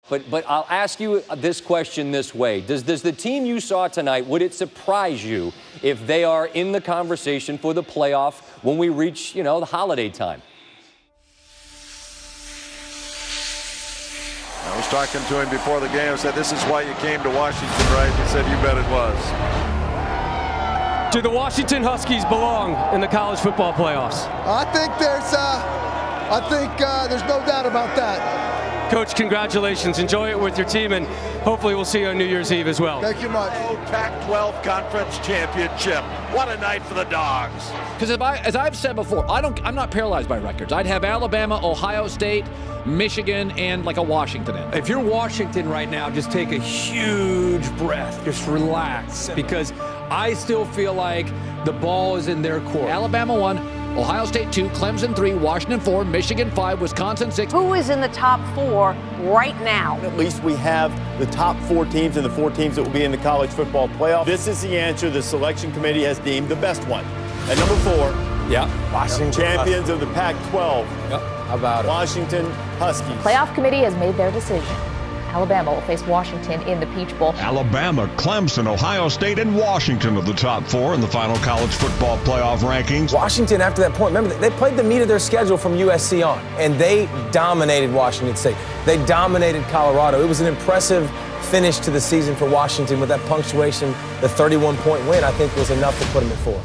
But I'll ask you this question this way. Does the team you saw tonight, would it surprise you if they are in the conversation for the playoff when we reach, the holiday time? I was talking to him before the game. I said, this is why you came to Washington, right? He said, you bet it was. Do the Washington Huskies belong in the college football playoffs? I think there's no doubt about that. Coach, congratulations. Enjoy it with your team, and hopefully we'll see you on New Year's Eve as well. Thank you much. Pac-12 Conference Championship. What a night for the Dogs. Because as I've said before, I'm not paralyzed by records. I'd have Alabama, Ohio State, Michigan, and like a Washington in. If you're Washington right now, just take a huge breath. Just relax, because I still feel like the ball is in their court. Alabama 1, Ohio State 2, Clemson 3, Washington 4, Michigan 5, Wisconsin 6. Who is in the top 4 right now? At least we have the top 4 teams and the 4 teams that will be in the college football playoff. This is the answer the selection committee has deemed the best one. At number 4, Washington champions of the Pac-12. How about it? Washington Huskies. Playoff committee has made their decision. Alabama will face Washington in the Peach Bowl. Alabama, Clemson, Ohio State, and Washington are the top 4 in the final college football playoff rankings. Washington, after that point, remember, they played the meat of their schedule from USC on, and they dominated Washington State. They dominated Colorado. It was an impressive finish to the season for Washington with that punctuation. The 31-point win, I think, was enough to put them at 4.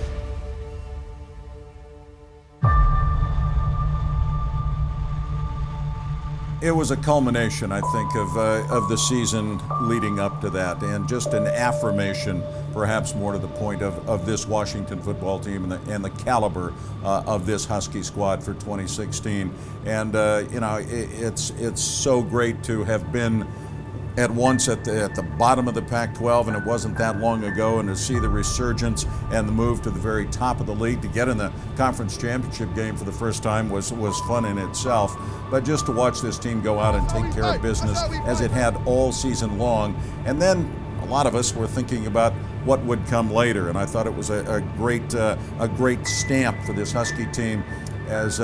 It was a culmination, I think, of the season leading up to that, and just an affirmation, perhaps more to the point, of this Washington football team and the caliber of this Husky squad for 2016. And it's so great to have been at once at the bottom of the Pac-12, and it wasn't that long ago, and to see the resurgence and the move to the very top of the league, to get in the conference championship game for the first time was fun in itself. But just to watch this team go out and take care of business as it had all season long, and then a lot of us were thinking about what would come later, and I thought it was a great stamp for this Husky team as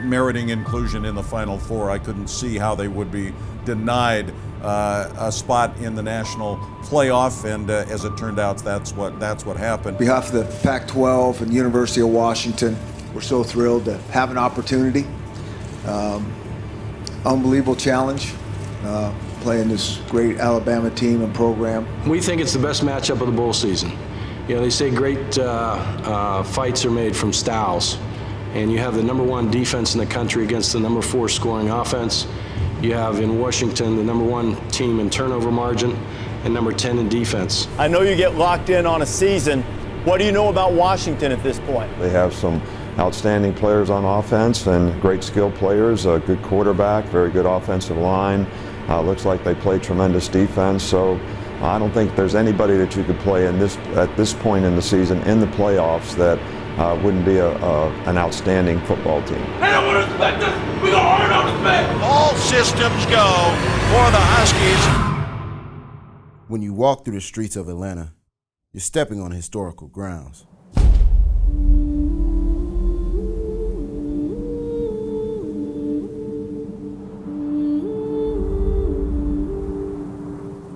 meriting inclusion in the Final Four. I couldn't see how they would be denied a spot in the national playoff, and as it turned out, that's what happened. On behalf of the Pac-12 and the University of Washington, we're so thrilled to have an opportunity. Unbelievable challenge, playing this great Alabama team and program. We think it's the best matchup of the bowl season. They say great fights are made from styles, and you have the number 1 defense in the country against the number 4 scoring offense. You have in Washington the number 1 team in turnover margin and number 10 in defense. I know you get locked in on a season. What do you know about Washington at this point? They have some outstanding players on offense and great skill players, a good quarterback, very good offensive line. Looks like they play tremendous defense. So I don't think there's anybody that you could play at this point in the season in the playoffs that wouldn't be an outstanding football team. They don't want to respect us. We're going to earn our respect. All systems go for the Huskies. When you walk through the streets of Atlanta, you're stepping on historical grounds.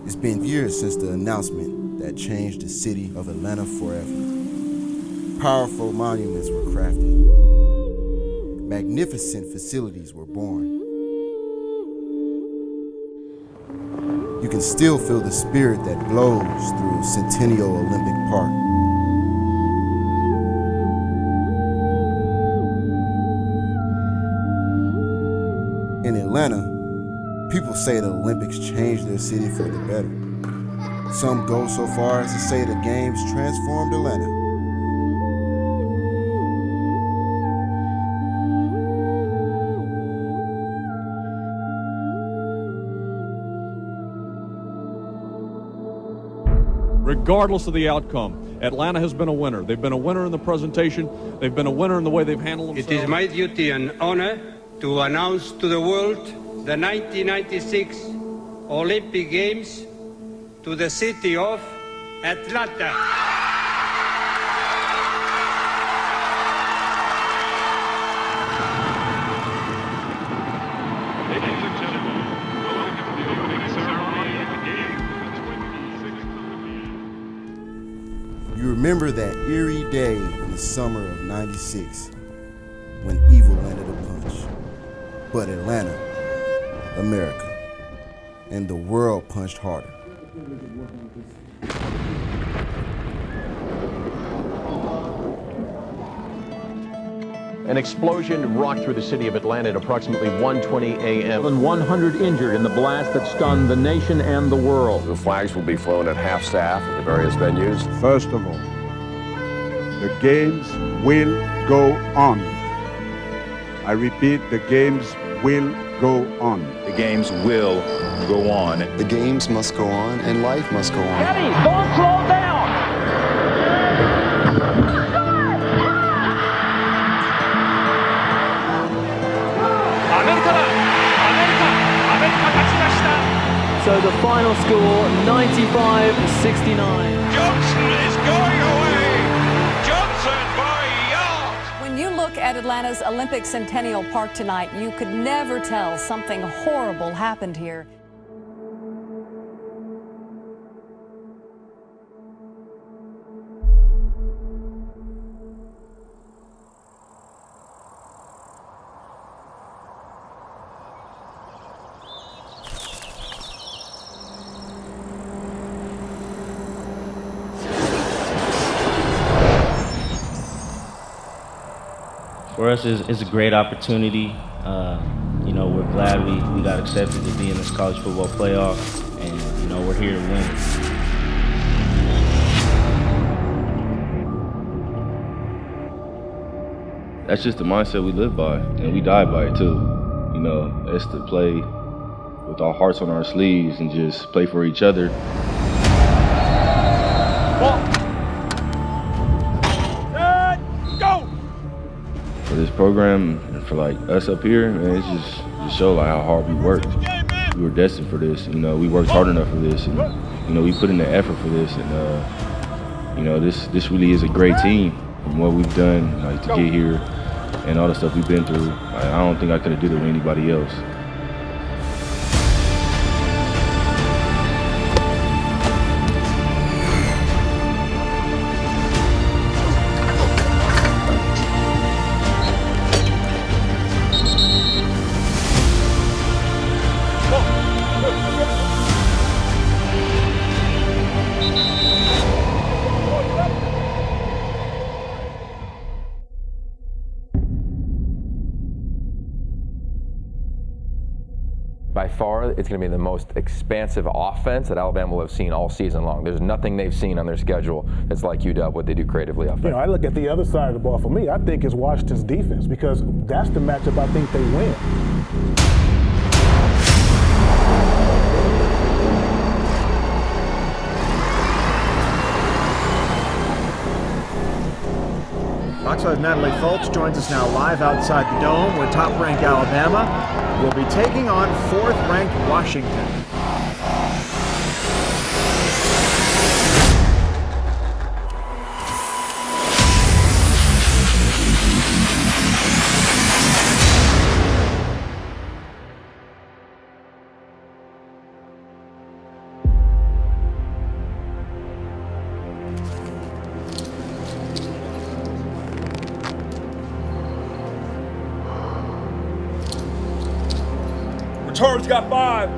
It's been years since the announcement that changed the city of Atlanta forever. Powerful monuments were crafted. Magnificent facilities were born. You can still feel the spirit that blows through Centennial Olympic Park. In Atlanta, people say the Olympics changed their city for the better. Some go so far as to say the games transformed Atlanta. Regardless of the outcome, Atlanta has been a winner. They've been a winner in the presentation. They've been a winner in the way they've handled themselves. It is my duty and honor to announce to the world the 1996 Olympic Games to the city of Atlanta. Ladies and gentlemen, welcome to remember that eerie day in the summer of '96 when evil landed a punch. But Atlanta, America, and the world punched harder. An explosion rocked through the city of Atlanta at approximately 1:20 a.m. More than 100 injured in the blast that stunned the nation and the world. The flags will be flown at half-staff at the various venues. First of all, the games will go on. I repeat, the games will go on. The games will go on. The games must go on, and life must go on. Eddie, don't slow down! So the final score, 95-69. Johnson is going away! Johnson by yards! When you look at Atlanta's Olympic Centennial Park tonight, you could never tell something horrible happened here. For us, it's a great opportunity. You know, we're glad we got accepted to be in this college football playoff, and you know, we're here to win. That's just the mindset we live by, and we die by it too. You know, it's to play with our hearts on our sleeves and just play for each other. For this program and for like us up here, man, it's just show like how hard we worked. We were destined for this. You know, we worked hard enough for this, and you know, we put in the effort for this, and you know, this really is a great team from what we've done, like to get here and all the stuff we've been through. Like, I don't think I could have done it with anybody else. By far, it's going to be the most expansive offense that Alabama will have seen all season long. There's nothing they've seen on their schedule that's like UW, what they do creatively offensively. You know, I look at the other side of the ball. For me, I think it's Washington's defense, because that's the matchup I think they win. Fox 5's Natalie Fultz joins us now live outside the Dome, where top-ranked Alabama will be taking on fourth-ranked Washington. Returns got 5.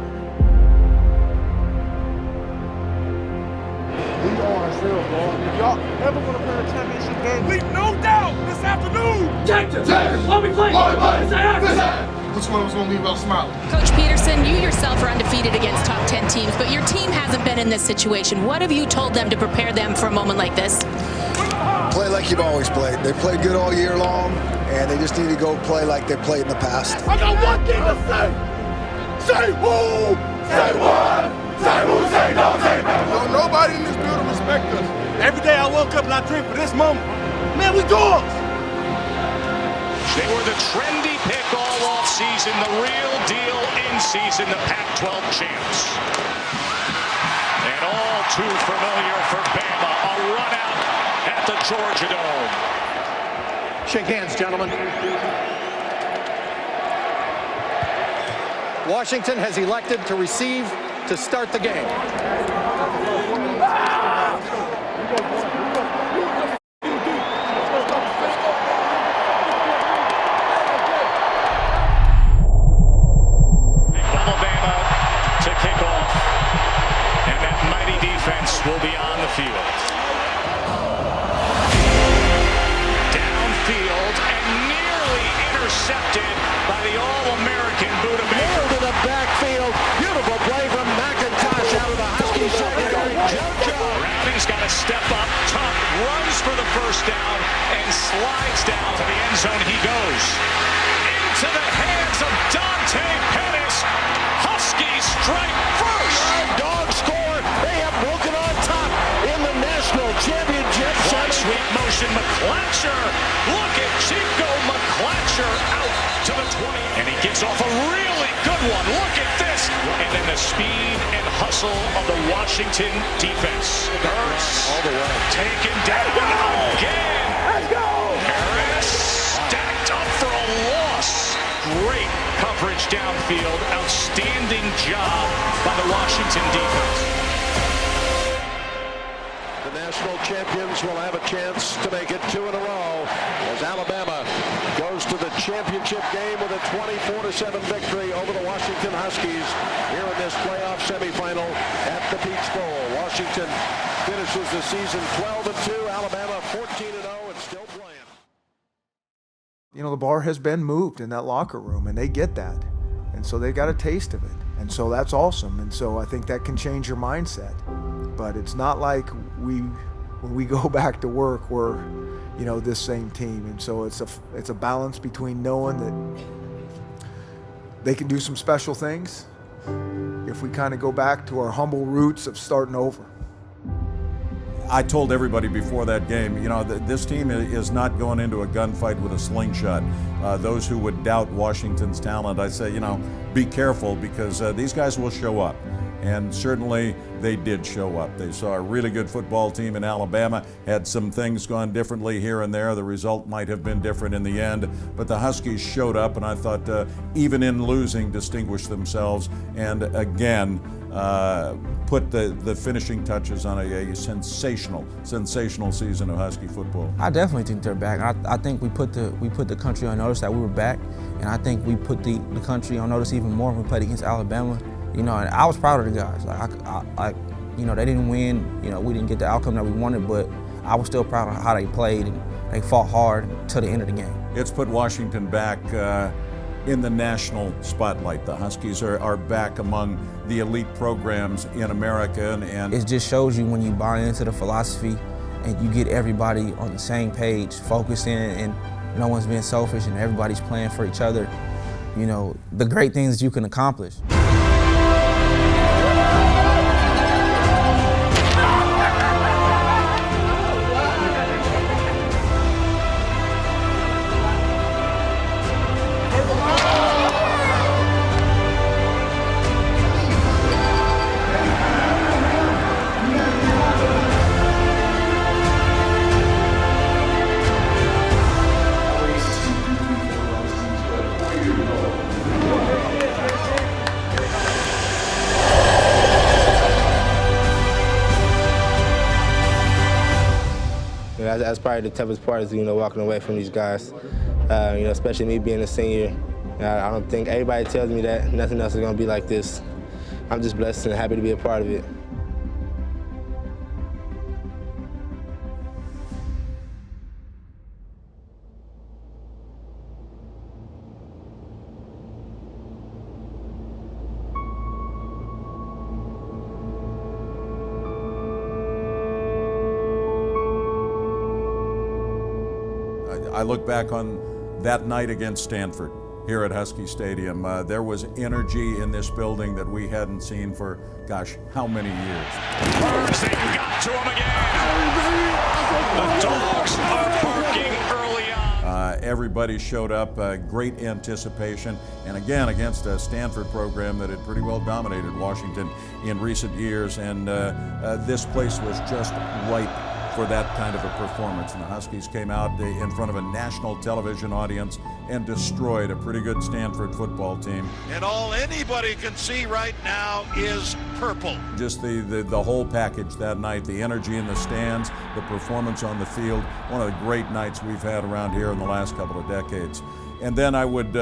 We are ourselves, bro. If y'all ever want to play a championship game, Leave no doubt this afternoon. Texas, let me play. Which one was going to leave out smiling? Coach Peterson, you yourself are undefeated against top 10 teams, but your team hasn't been in this situation. What have you told them to prepare them for a moment like this? Play like you've always played. They played good all year long, and they just need to go play like they played in the past. I got one thing to say. Say who? Say what? Say who? Say no, say no. Nobody in this building respects us. Every day I woke up and I dreamed for this moment. Man, we dogs. They were the trendy pick all offseason, the real deal in season, the Pac-12 champs. And all too familiar for Bama, a run out at the Georgia Dome. shake hands, gentlemen. Washington has elected to receive to start the game. slides down to the end zone. He goes into the hands of Dante Pettis. Huskies strike first. Dog score. They have broken on top in the national championship. Sweep motion. McClatcher. Look at Chico McClatcher out to the 20. And he gets off a really good one. Look at this. And then the speed and hustle of the Washington defense. Hurts all the way. Taken down again. Let's go. Harris stacked up for a loss. Great coverage downfield. Outstanding job by the Washington defense. The national champions will have a chance to make it 2 in a row as Alabama goes to the championship game with a 24-7 victory over the Washington Huskies here in this playoff semifinal at the Peach Bowl. Washington finishes the season 12-2, Alabama 14-0 and still playing. You know, the bar has been moved in that locker room, and they get that. And so they got a taste of it. And so that's awesome. And so I think that can change your mindset. But it's not like when we go back to work, we're, you know, this same team. And so it's a balance between knowing that they can do some special things if we kind of go back to our humble roots of starting over. I told everybody before that game, you know, this team is not going into a gunfight with a slingshot. Those who would doubt Washington's talent, I say, you know, be careful because these guys will show up. And certainly they did show up. They saw a really good football team in Alabama, had some things gone differently here and there. The result might have been different in the end, but the Huskies showed up, and I thought even in losing, distinguished themselves, and again, put the finishing touches on a sensational season of Husky football. I definitely think they're back. I think we put the country on notice that we were back, and I think we put the country on notice even more when we played against Alabama. You know, and I was proud of the guys. Like, you know, they didn't win. You know, we didn't get the outcome that we wanted, but I was still proud of how they played, and they fought hard to the end of the game. It's put Washington back in the national spotlight. The Huskies are back among the elite programs in America, and it just shows you when you buy into the philosophy and you get everybody on the same page, focusing, and no one's being selfish, and everybody's playing for each other. You know, the great things that you can accomplish. That's probably the toughest part is, you know, walking away from these guys. You know, especially me being a senior. I don't think everybody tells me that nothing else is going to be like this. I'm just blessed and happy to be a part of it. I look back on that night against Stanford here at Husky Stadium. There was energy in this building that we hadn't seen for, gosh, how many years? They got to him again. The dogs are barking early on. Everybody showed up, great anticipation, and again against a Stanford program that had pretty well dominated Washington in recent years, and this place was just ripe for that kind of a performance. And the Huskies came out in front of a national television audience and destroyed a pretty good Stanford football team. And all anybody can see right now is purple. Just the whole package that night, the energy in the stands, the performance on the field, one of the great nights we've had around here in the last couple of decades. And then I would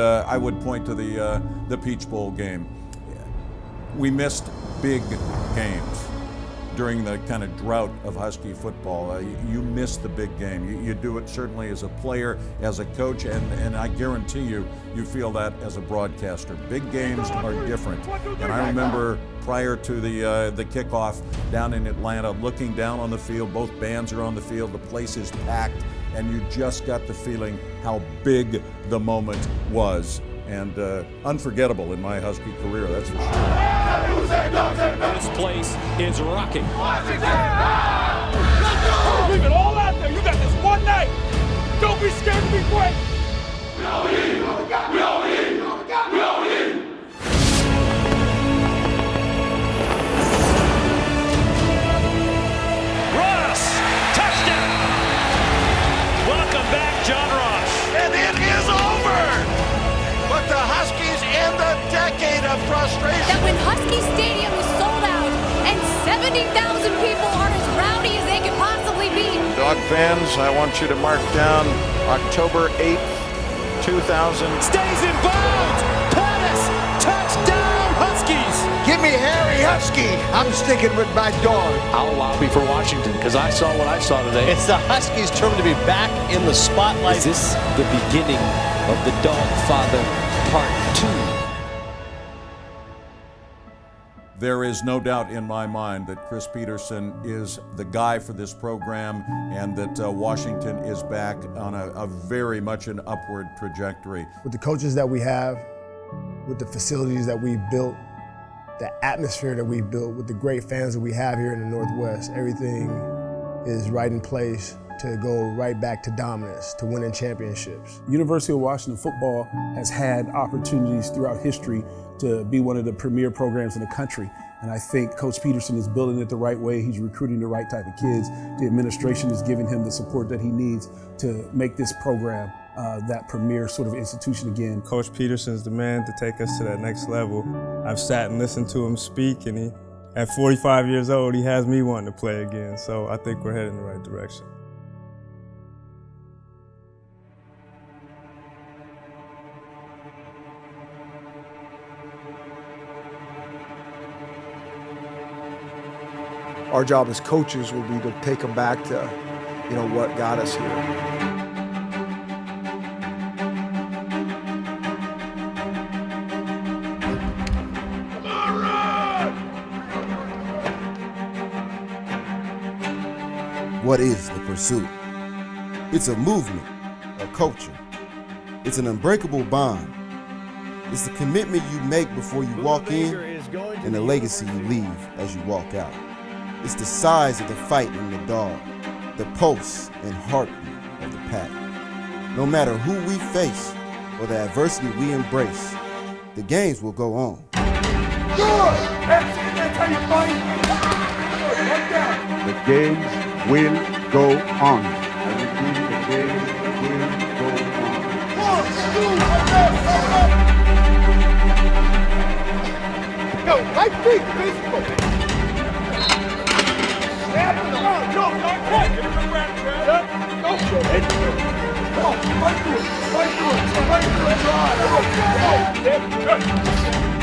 point to the Peach Bowl game. We missed big games during the kind of drought of Husky football. You miss the big game. You do it certainly as a player, as a coach, and I guarantee you feel that as a broadcaster. Big games are different. And I remember prior to the kickoff down in Atlanta, looking down on the field, both bands are on the field, the place is packed, and you just got the feeling how big the moment was. And unforgettable in my Husky career, that's for sure. This place is rocking. Leave it all out there. You got this one night. Don't be scared to be great. We all in. We all in. We all in. Ross, touchdown. Welcome back, John Ross. And it is over. But the Huskies end a decade of frustration. That when Husky Stadium is sold out and 70,000 people are as rowdy as they can possibly be. Dog fans, I want you to mark down October 8th, 2000. Stays in bounds. Pettis, touchdown, Huskies. Give me Harry Husky. I'm sticking with my dog. I'll lobby for Washington because I saw what I saw today. It's the Huskies' turn to be back in the spotlight. Is this the beginning of the Dog Father Part 2? There is no doubt in my mind that Chris Peterson is the guy for this program, and that Washington is back on a very much an upward trajectory. With the coaches that we have, with the facilities that we've built, the atmosphere that we've built, with the great fans that we have here in the Northwest, everything is right in place to go right back to dominance, to winning championships. University of Washington football has had opportunities throughout history to be one of the premier programs in the country. And I think Coach Peterson is building it the right way. He's recruiting the right type of kids. The administration is giving him the support that he needs to make this program that premier sort of institution again. Coach Peterson's the man to take us to that next level. I've sat and listened to him speak, and at 45 years old, he has me wanting to play again. So I think we're heading in the right direction. Our job as coaches will be to take them back to, what got us here. What is the pursuit? It's a movement, a culture. It's an unbreakable bond. It's the commitment you make before you walk in and the legacy you leave as you walk out. It's the size of the fight in the dog, the pulse and heartbeat of the pack. No matter who we face or the adversity we embrace, the games will go on. Good! That's how you fight! The games will go on. I repeat, the games will go on. 1, 2, go! Right feet, physical! Snap it on! Go! Get him a grab! Go! Come on, fight through it! Fight through it! Fight through it! Drive! Go! Good!